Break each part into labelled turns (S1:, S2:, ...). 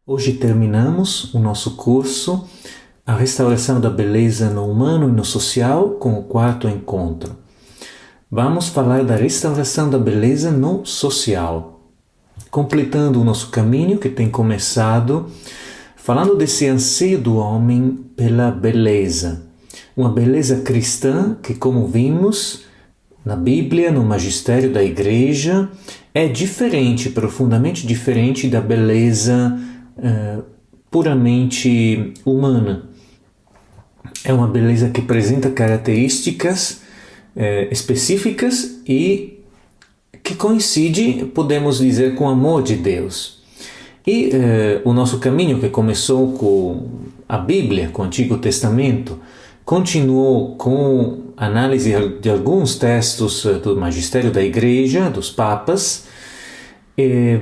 S1: Hoje terminamos o nosso curso A Restauração da Beleza no Humano e no Social com o quarto encontro. Vamos falar da restauração da beleza no social, completando o nosso caminho que tem começado falando desse anseio do homem pela beleza. Uma beleza cristã que, como vimos na Bíblia, no magistério da Igreja, é diferente, profundamente diferente da beleza puramente humana. É uma beleza que apresenta características específicas e que coincide, podemos dizer, com o amor de Deus. E o nosso caminho, que começou com a Bíblia, com o Antigo Testamento, continuou com análise de alguns textos do magistério da Igreja, dos papas,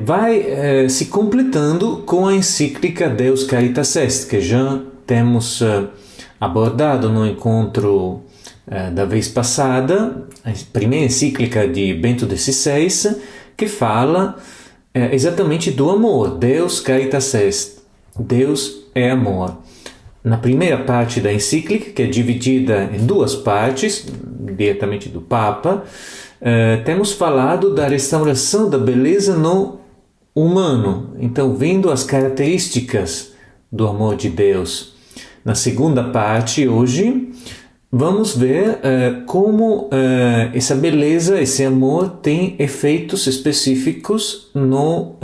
S1: vai se completando com a encíclica Deus Caritas Est, que já temos abordado no encontro da vez passada, a primeira encíclica de Bento XVI, que fala exatamente do amor. Deus Caritas Est, Deus é amor. Na primeira parte da encíclica, que é dividida em duas partes, diretamente do Papa, temos falado da restauração da beleza no humano, então vendo as características do amor de Deus. Na segunda parte, hoje, vamos ver como essa beleza, esse amor tem efeitos específicos no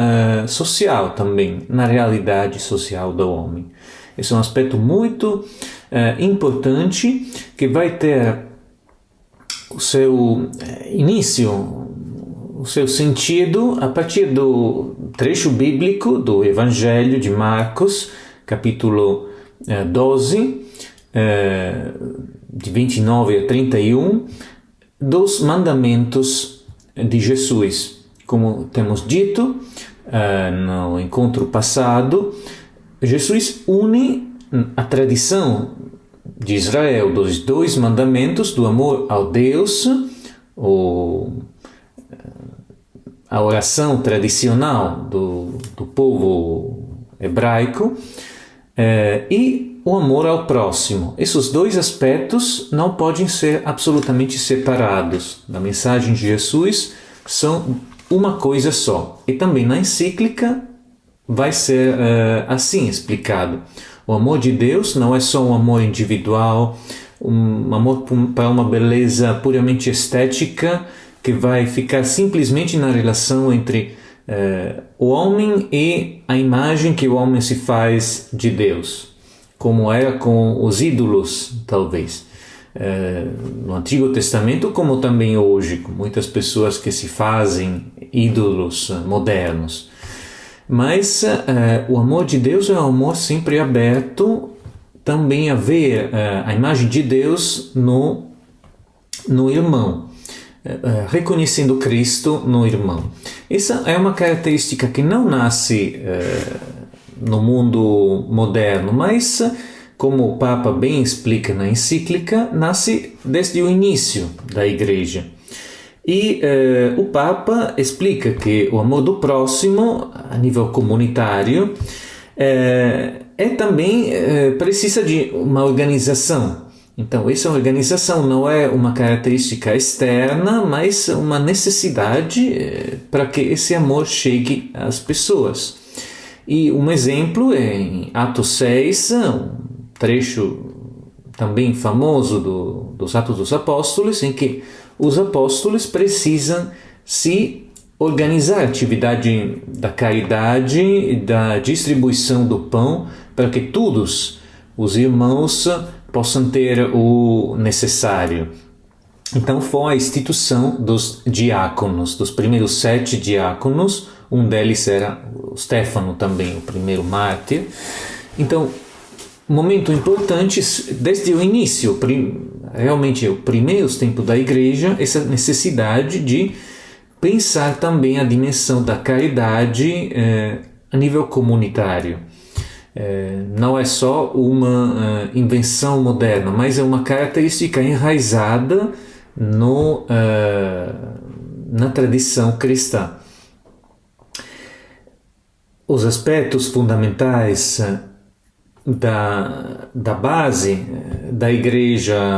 S1: social também, na realidade social do homem. Esse é um aspecto muito importante que vai ter o seu início, o seu sentido a partir do trecho bíblico do Evangelho de Marcos, capítulo 12, de 29 a 31, dos mandamentos de Jesus. Como temos dito no encontro passado, Jesus une a tradição de Israel dos dois mandamentos do amor ao Deus, a oração tradicional do povo hebraico, e o amor ao próximo. Esses dois aspectos não podem ser absolutamente separados. Na mensagem de Jesus são uma coisa só. E também na encíclica vai ser assim explicado. O amor de Deus não é só um amor individual, um amor para uma beleza puramente estética que vai ficar simplesmente na relação entre o homem e a imagem que o homem se faz de Deus, como era com os ídolos, talvez. No Antigo Testamento, como também hoje, com muitas pessoas que se fazem ídolos modernos. Mas o amor de Deus é um amor sempre aberto também a ver a imagem de Deus no irmão, reconhecendo Cristo no irmão. Essa é uma característica que não nasce no mundo moderno, mas, como o Papa bem explica na encíclica, nasce desde o início da Igreja. E o Papa explica que o amor do próximo, a nível comunitário, também precisa de uma organização. Então, essa organização não é uma característica externa, mas uma necessidade para que esse amor chegue às pessoas. E um exemplo é em Atos 6, um trecho também famoso dos Atos dos Apóstolos, em que os apóstolos precisam se organizar a atividade da caridade e da distribuição do pão para que todos os irmãos possam ter o necessário. Então foi a instituição dos diáconos, dos primeiros 7 diáconos. Um deles era o Stefano também, o primeiro mártir. Então, momento importante desde o início, realmente os primeiros tempos da Igreja, essa necessidade de pensar também a dimensão da caridade a nível comunitário. Não é só uma invenção moderna, mas é uma característica enraizada na tradição cristã. os aspectos fundamentais da base da igreja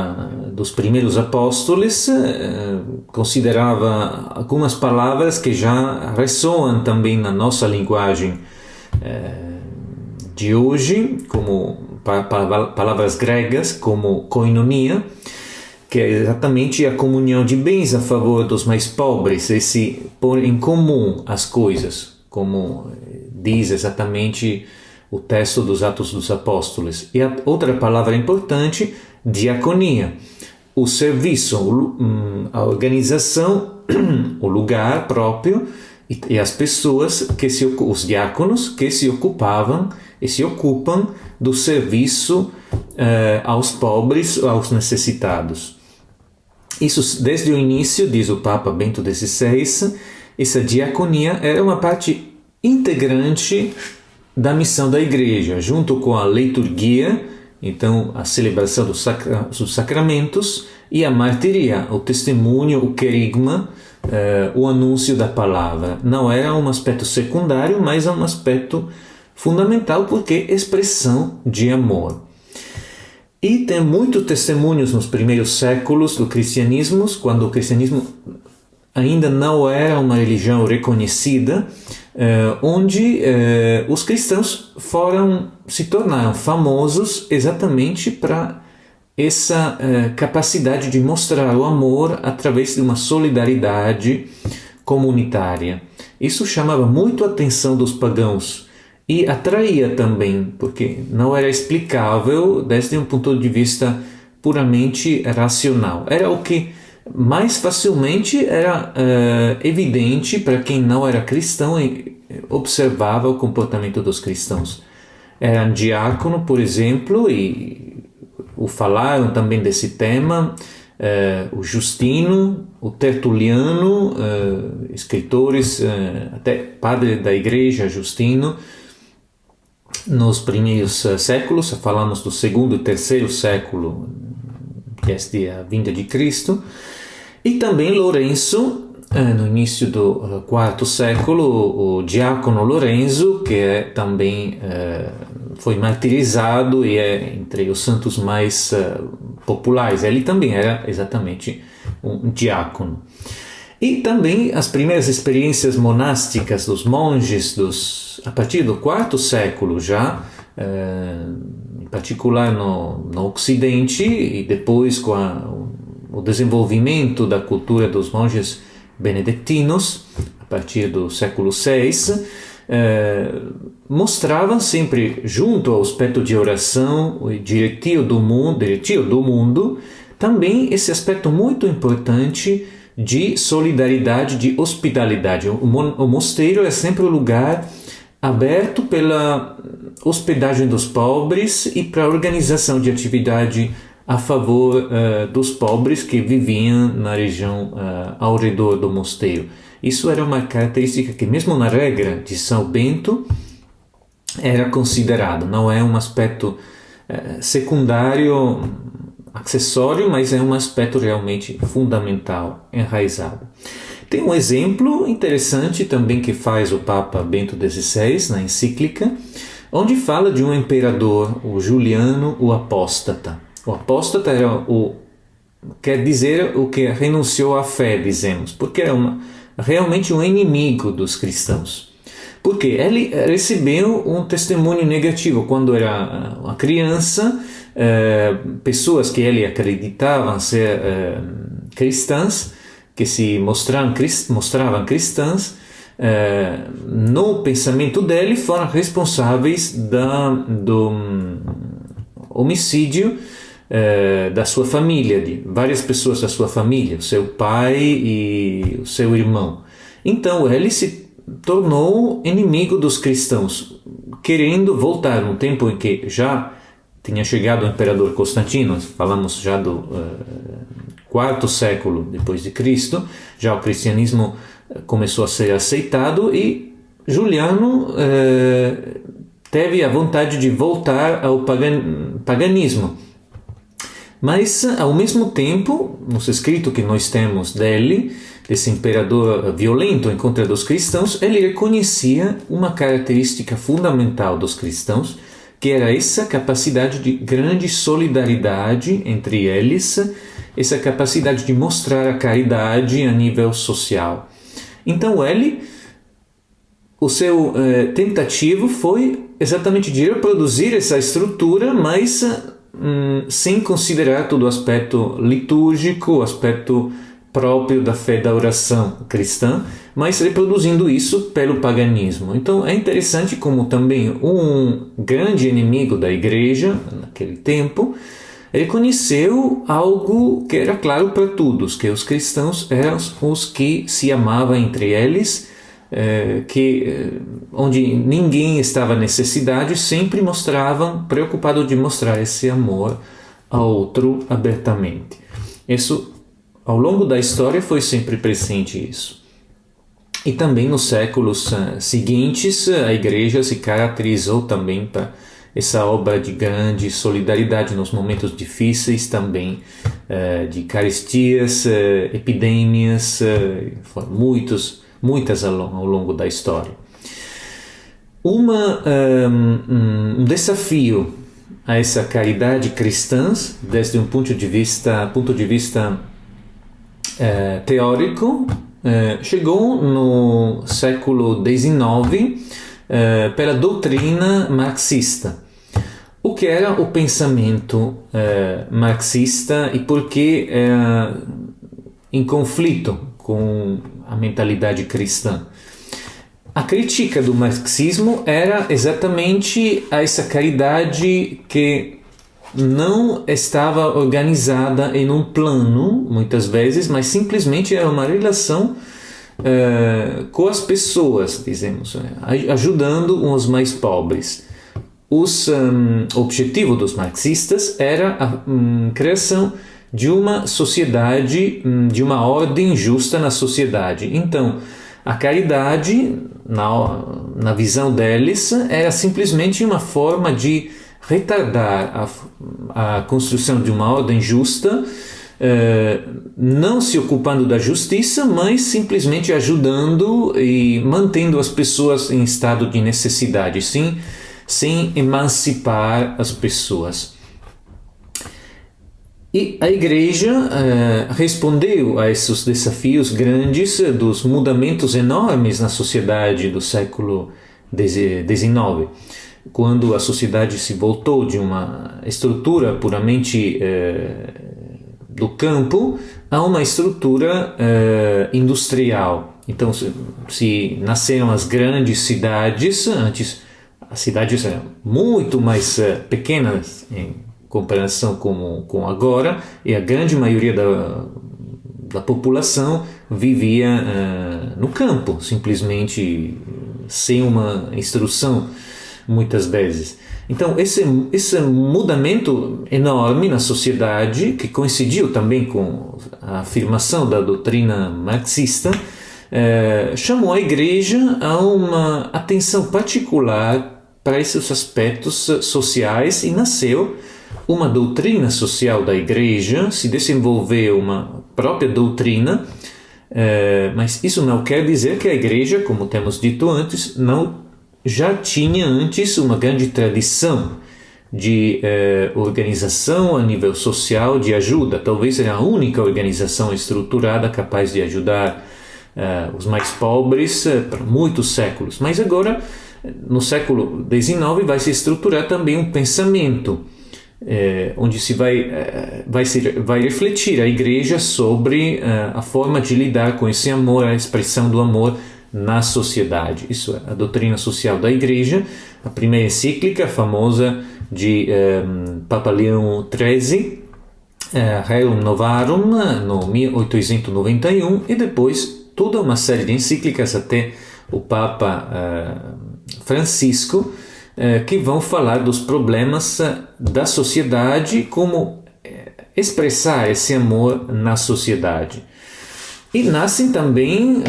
S1: dos primeiros apóstolos, considerava algumas palavras que já ressoam também na nossa linguagem de hoje, como palavras gregas, como koinonia, que é exatamente a comunhão de bens a favor dos mais pobres, esse pôr em comum as coisas, como diz exatamente o texto dos Atos dos Apóstolos. E a outra palavra importante, diaconia, o serviço, a organização, o lugar próprio e as pessoas, os diáconos, que se ocupavam e se ocupam do serviço aos pobres, aos necessitados. Isso desde o início, diz o Papa Bento XVI, essa diaconia era uma parte integrante da missão da igreja, junto com a liturgia, então a celebração dos sacramentos, e a martiria, o testemunho, o querigma, o anúncio da palavra. Não era um aspecto secundário, mas um aspecto fundamental, porque é expressão de amor. E tem muitos testemunhos nos primeiros séculos do cristianismo, quando o cristianismo ainda não era uma religião reconhecida, onde os cristãos se tornaram famosos exatamente para essa capacidade de mostrar o amor através de uma solidariedade comunitária. Isso chamava muito a atenção dos pagãos e atraía também, porque não era explicável desde um ponto de vista puramente racional. Era o que mais facilmente era evidente para quem não era cristão e observava o comportamento dos cristãos. Era um diácono, por exemplo, e falaram também desse tema, o Justino, o Tertuliano, escritores, até padre da igreja Justino, nos primeiros séculos, falamos do segundo e terceiro século, desde a vinda de Cristo, e também Lourenço, no início do quarto século, o diácono Lorenzo, que também foi martirizado e é entre os santos mais populares. Ele também era exatamente um diácono. E também as primeiras experiências monásticas dos monges, a partir do quarto século já, em particular no Ocidente, e depois com o desenvolvimento da cultura dos monges beneditinos, a partir do século VI, mostravam sempre, junto ao aspecto de oração, o direito do mundo, também esse aspecto muito importante de solidariedade, de hospitalidade. O mosteiro é sempre um lugar aberto pela hospedagem dos pobres e para a organização de atividade a favor dos pobres que viviam na região ao redor do mosteiro. Isso era uma característica que, mesmo na regra de São Bento, era considerado. Não é um aspecto secundário, acessório, mas é um aspecto realmente fundamental, enraizado. Tem um exemplo interessante também que faz o Papa Bento XVI na encíclica, onde fala de um imperador, o Juliano, o apóstata. O apóstata quer dizer o que renunciou à fé, dizemos, porque era realmente um inimigo dos cristãos. Porque ele recebeu um testemunho negativo quando era uma criança. Pessoas que ele acreditavam ser cristãs, que se mostravam cristãs, no pensamento dele foram responsáveis do homicídio da sua família, de várias pessoas da sua família, o seu pai e o seu irmão. Então ele se tornou inimigo dos cristãos, querendo voltar num tempo em que já tinha chegado o imperador Constantino. Falamos já do quarto século depois de Cristo, já o cristianismo começou a ser aceitado e Juliano teve a vontade de voltar ao paganismo. Mas, ao mesmo tempo, nos escritos que nós temos dele, desse imperador violento em contra dos cristãos, ele reconhecia uma característica fundamental dos cristãos, que era essa capacidade de grande solidariedade entre eles, essa capacidade de mostrar a caridade a nível social. Então o seu tentativo foi exatamente de reproduzir essa estrutura, mas sem considerar todo o aspecto litúrgico, o aspecto próprio da fé da oração cristã, mas reproduzindo isso pelo paganismo. Então é interessante como também um grande inimigo da igreja, naquele tempo, reconheceu algo que era claro para todos, que os cristãos eram os que se amavam entre eles, onde ninguém estava necessidade, sempre mostravam, preocupados de mostrar esse amor ao outro abertamente. Isso, ao longo da história, foi sempre presente isso. E também nos séculos seguintes, a igreja se caracterizou também para essa obra de grande solidariedade nos momentos difíceis também, de caristias, epidemias, foram muitas ao longo da história. Um desafio a essa caridade cristã, desde um ponto de vista teórico, chegou no século XIX pela doutrina marxista. O que era o pensamento marxista e por que em conflito com a mentalidade cristã? A crítica do marxismo era exatamente a essa caridade que não estava organizada em um plano, muitas vezes, mas simplesmente era uma relação com as pessoas, dizemos, ajudando os mais pobres. O objetivo dos marxistas era a criação de uma sociedade, de uma ordem justa na sociedade. Então, a caridade, na visão deles, era simplesmente uma forma de retardar a construção de uma ordem justa, não se ocupando da justiça, mas simplesmente ajudando e mantendo as pessoas em estado de necessidade, sem emancipar as pessoas. E a igreja respondeu a esses desafios grandes dos mudamentos enormes na sociedade do século XIX, quando a sociedade se voltou de uma estrutura puramente do campo a uma estrutura industrial. Então, se nasceram as grandes cidades, antes as cidades eram muito mais pequenas em comparação com agora, e a grande maioria da população vivia no campo, simplesmente sem uma instrução, muitas vezes. Então, esse mudamento enorme na sociedade, que coincidiu também com a afirmação da doutrina marxista, chamou a igreja a uma atenção particular para esses aspectos sociais, e nasceu uma doutrina social da igreja, se desenvolveu uma própria doutrina, mas isso não quer dizer que a igreja, como temos dito antes, não já tinha antes uma grande tradição de organização a nível social, de ajuda. Talvez era a única organização estruturada capaz de ajudar os mais pobres por muitos séculos. Mas agora, no século XIX, vai se estruturar também um pensamento onde se vai refletir a igreja sobre a forma de lidar com esse amor, a expressão do amor na sociedade. Isso é a doutrina social da igreja, a primeira encíclica famosa de Papa Leão XIII, Rerum Novarum, no 1891, e depois toda uma série de encíclicas até o Papa Francisco, que vão falar dos problemas da sociedade, como expressar esse amor na sociedade. E nascem também,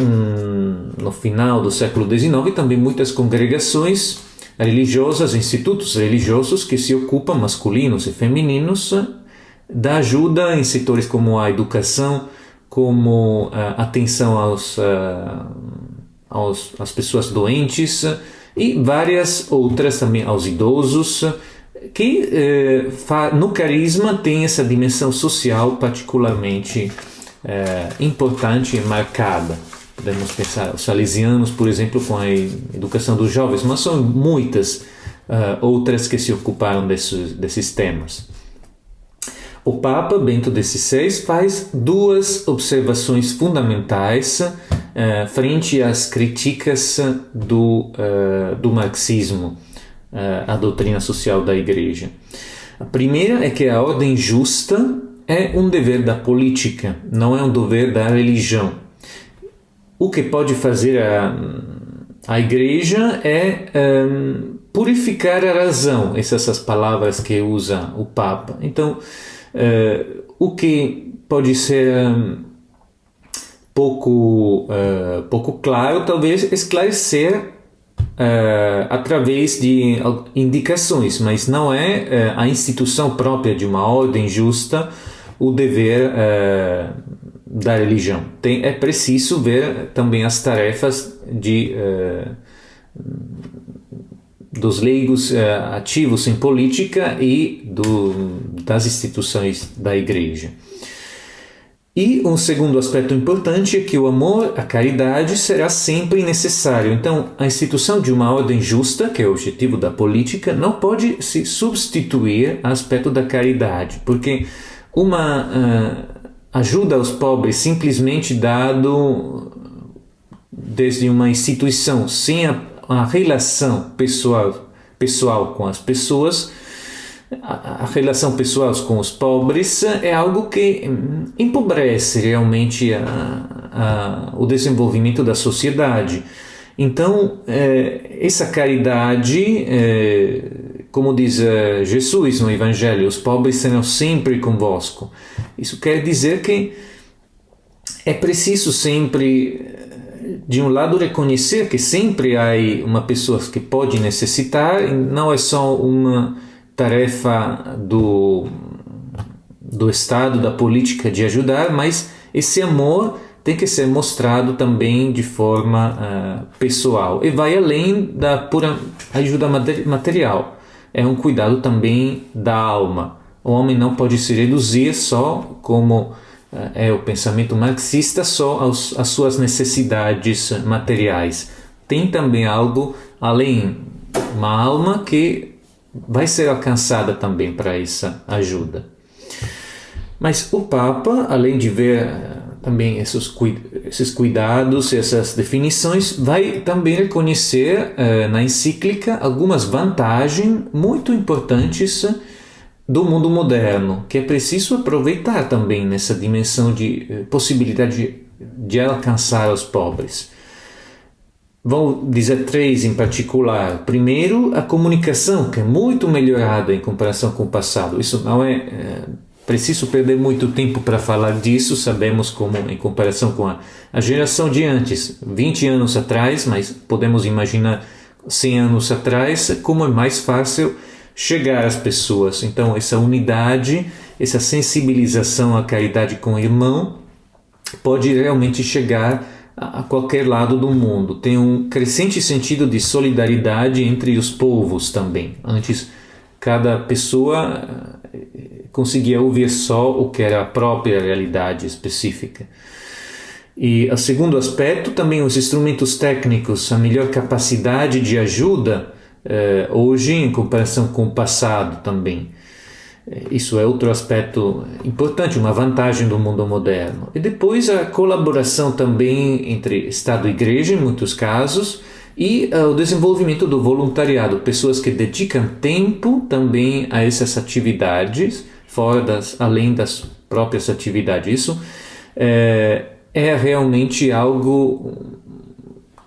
S1: no final do século XIX, também muitas congregações religiosas, institutos religiosos que se ocupam, masculinos e femininos, da ajuda em setores como a educação, como atenção às pessoas doentes e várias outras também aos idosos, que no carisma tem essa dimensão social particularmente importante e marcada. Podemos pensar os salesianos, por exemplo, com a educação dos jovens, mas são muitas outras que se ocuparam desses temas. O Papa Bento XVI faz duas observações fundamentais frente às críticas do marxismo, à doutrina social da Igreja. A primeira é que a ordem justa é um dever da política, não é um dever da religião. O que pode fazer a Igreja é purificar a razão, essas são as palavras que usa o Papa. Então, o que pode ser pouco claro, talvez esclarecer através de indicações, mas não é a instituição própria de uma ordem justa o dever da religião. É preciso ver também as tarefas dos leigos ativos em política e das instituições da Igreja. E um segundo aspecto importante é que o amor, a caridade, será sempre necessário. Então, a instituição de uma ordem justa, que é o objetivo da política, não pode se substituir ao aspecto da caridade, porque uma ajuda aos pobres simplesmente dado desde uma instituição, sem a relação pessoal com as pessoas, a relação pessoal com os pobres é algo que empobrece realmente o desenvolvimento da sociedade. Então, essa caridade, como diz Jesus no Evangelho, os pobres serão sempre convosco. Isso quer dizer que é preciso sempre, de um lado, reconhecer que sempre há uma pessoa que pode necessitar, não é só uma tarefa do Estado, da política de ajudar, mas esse amor tem que ser mostrado também de forma pessoal e vai além da pura ajuda material. É um cuidado também da alma. O homem não pode se reduzir só, como é o pensamento marxista, só às suas necessidades materiais. Tem também algo além, uma alma que vai ser alcançada também para essa ajuda. Mas o Papa, além de ver também esses cuidados, essas definições, vai também reconhecer na encíclica algumas vantagens muito importantes do mundo moderno, que é preciso aproveitar também nessa dimensão de possibilidade de alcançar os pobres. Vou dizer três em particular. Primeiro, a comunicação, que é muito melhorada em comparação com o passado. Isso não é preciso perder muito tempo para falar disso. Sabemos como, em comparação com a geração de antes, 20 anos atrás, mas podemos imaginar 100 anos atrás, como é mais fácil chegar às pessoas. Então, essa unidade, essa sensibilização à caridade com o irmão, pode realmente chegar a qualquer lado do mundo. Tem um crescente sentido de solidariedade entre os povos também. Antes, cada pessoa conseguia ouvir só o que era a própria realidade específica. E o segundo aspecto, também os instrumentos técnicos, a melhor capacidade de ajuda hoje em comparação com o passado também. Isso é outro aspecto importante, uma vantagem do mundo moderno. E depois a colaboração também entre Estado e Igreja, em muitos casos, e o desenvolvimento do voluntariado, pessoas que dedicam tempo também a essas atividades, além das próprias atividades. Isso é realmente algo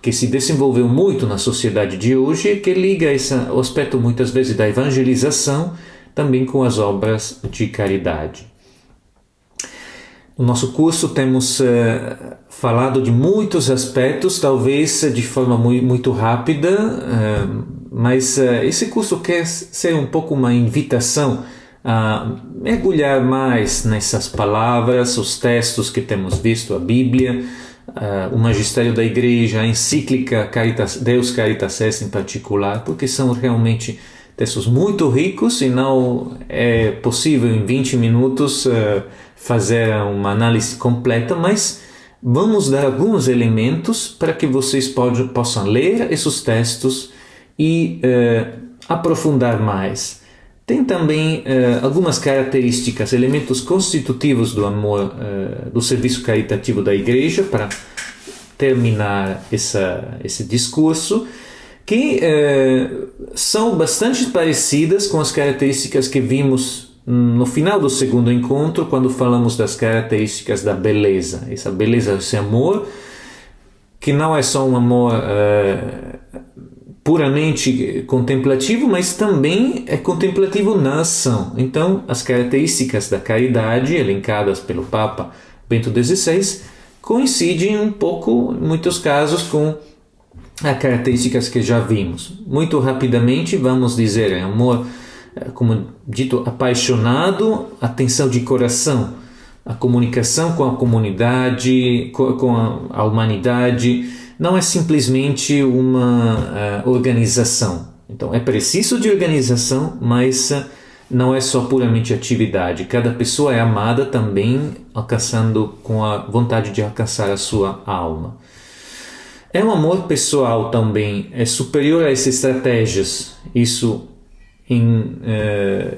S1: que se desenvolveu muito na sociedade de hoje, que liga o aspecto muitas vezes da evangelização também com as obras de caridade. No nosso curso temos falado de muitos aspectos, talvez de forma muito rápida, mas esse curso quer ser um pouco uma invitação a mergulhar mais nessas palavras, os textos que temos visto, a Bíblia, o magistério da Igreja, a encíclica Deus Caritas Est em particular, porque são realmente textos muito ricos e não é possível em 20 minutos fazer uma análise completa, mas vamos dar alguns elementos para que vocês possam ler esses textos e aprofundar mais. Tem também algumas características, elementos constitutivos do amor, do serviço caritativo da Igreja, para terminar esse discurso, que são bastante parecidas com as características que vimos no final do segundo encontro, quando falamos das características da beleza. Essa beleza, esse amor, que não é só um amor puramente contemplativo, mas também é contemplativo na ação. Então, as características da caridade, elencadas pelo Papa Bento XVI, coincidem um pouco, em muitos casos, com as características que já vimos. Muito rapidamente, vamos dizer, é amor, como dito, apaixonado, atenção de coração, a comunicação com a comunidade, com a humanidade, não é simplesmente uma organização. Então, é preciso de organização, mas não é só puramente atividade. Cada pessoa é amada também, alcançando com a vontade de alcançar a sua alma. É um amor pessoal também, é superior às estratégias, isso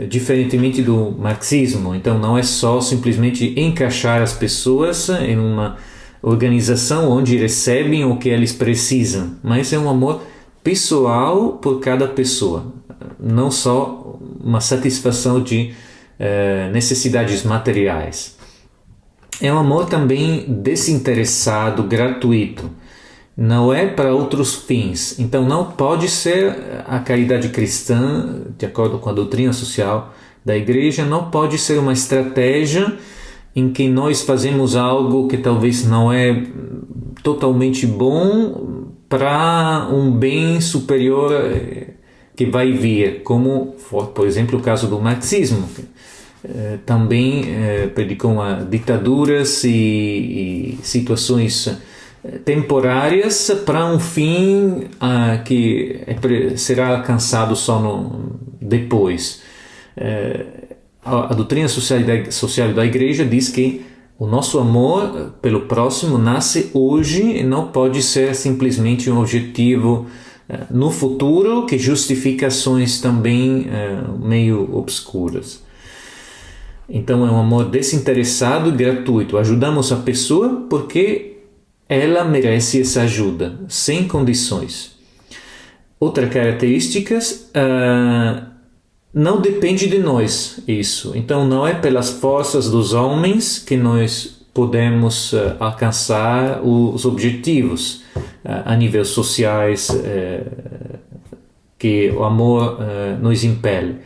S1: diferentemente do marxismo. Então não é só simplesmente encaixar as pessoas em uma organização onde recebem o que eles precisam, mas é um amor pessoal por cada pessoa, não só uma satisfação de necessidades materiais. É um amor também desinteressado, gratuito. Não é para outros fins. Então não pode ser a caridade cristã, de acordo com a doutrina social da Igreja, não pode ser uma estratégia em que nós fazemos algo que talvez não é totalmente bom para um bem superior que vai vir, como, por exemplo, o caso do marxismo, que também predicou ditaduras e situações temporárias para um fim que será alcançado só depois. A doutrina social da Igreja diz que o nosso amor pelo próximo nasce hoje e não pode ser simplesmente um objetivo no futuro que justifica ações também meio obscuras. Então é um amor desinteressado e gratuito. Ajudamos a pessoa porque ela merece essa ajuda, sem condições. Outra característica, não depende de nós isso. Então não é pelas forças dos homens que nós podemos alcançar os objetivos a níveis sociais que o amor nos impele.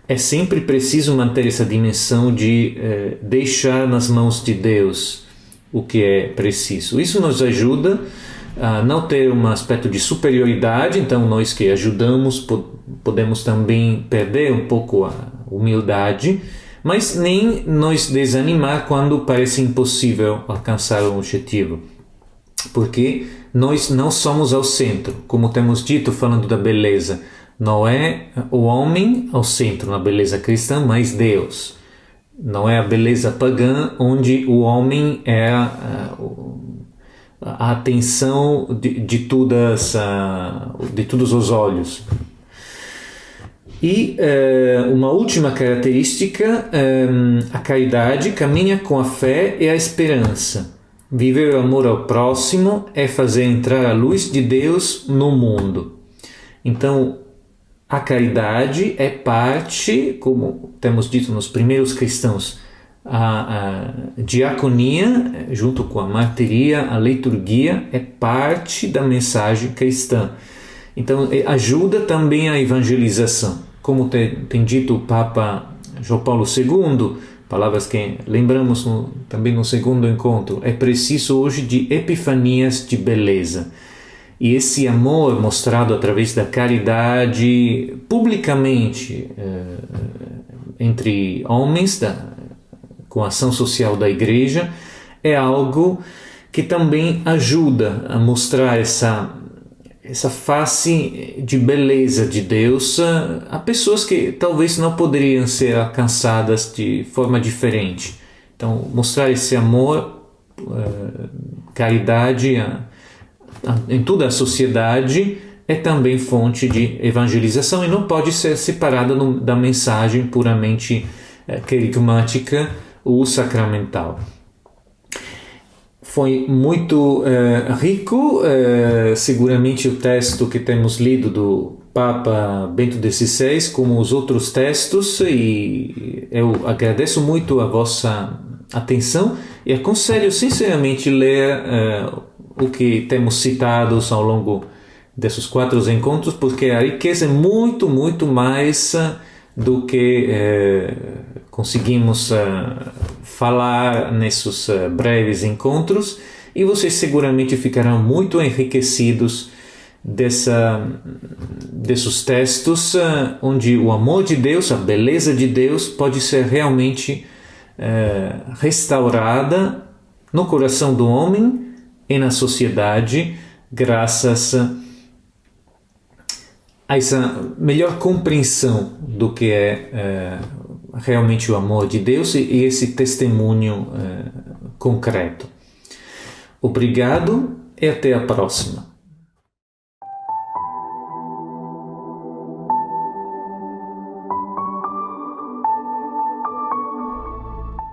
S1: É sempre preciso manter essa dimensão de deixar nas mãos de Deus o que é preciso. Isso nos ajuda a não ter um aspecto de superioridade, então nós que ajudamos podemos também perder um pouco a humildade, mas nem nos desanimar quando parece impossível alcançar um objetivo, porque nós não somos ao centro, como temos dito falando da beleza, não é o homem ao centro na beleza cristã, mas Deus. Não é a beleza pagã onde o homem é a atenção de todos os olhos. E uma última característica, a caridade caminha com a fé e a esperança. Viver o amor ao próximo é fazer entrar a luz de Deus no mundo. Então, a caridade é parte, como temos dito nos primeiros cristãos, a diaconia, junto com a martiria, a liturgia, é parte da mensagem cristã. Então, ajuda também a evangelização. Como tem dito o Papa João Paulo II, palavras que lembramos também no segundo encontro, é preciso hoje de epifanias de beleza. E esse amor mostrado através da caridade, publicamente, entre homens, com a ação social da igreja, é algo que também ajuda a mostrar essa face de beleza de Deus a pessoas que talvez não poderiam ser alcançadas de forma diferente. Então, mostrar esse amor, caridade em toda a sociedade é também fonte de evangelização e não pode ser separada da mensagem puramente querigmática ou sacramental. Foi muito rico, seguramente o texto que temos lido do Papa Bento XVI, como os outros textos, e eu agradeço muito a vossa atenção e aconselho sinceramente ler o que temos citado ao longo desses 4 encontros, porque a riqueza é muito, muito mais do que conseguimos falar nesses breves encontros, e vocês seguramente ficarão muito enriquecidos desses textos onde o amor de Deus, a beleza de Deus pode ser realmente restaurada no coração do homem e na sociedade, graças a essa melhor compreensão do que é realmente o amor de Deus e esse testemunho concreto. Obrigado e até a próxima.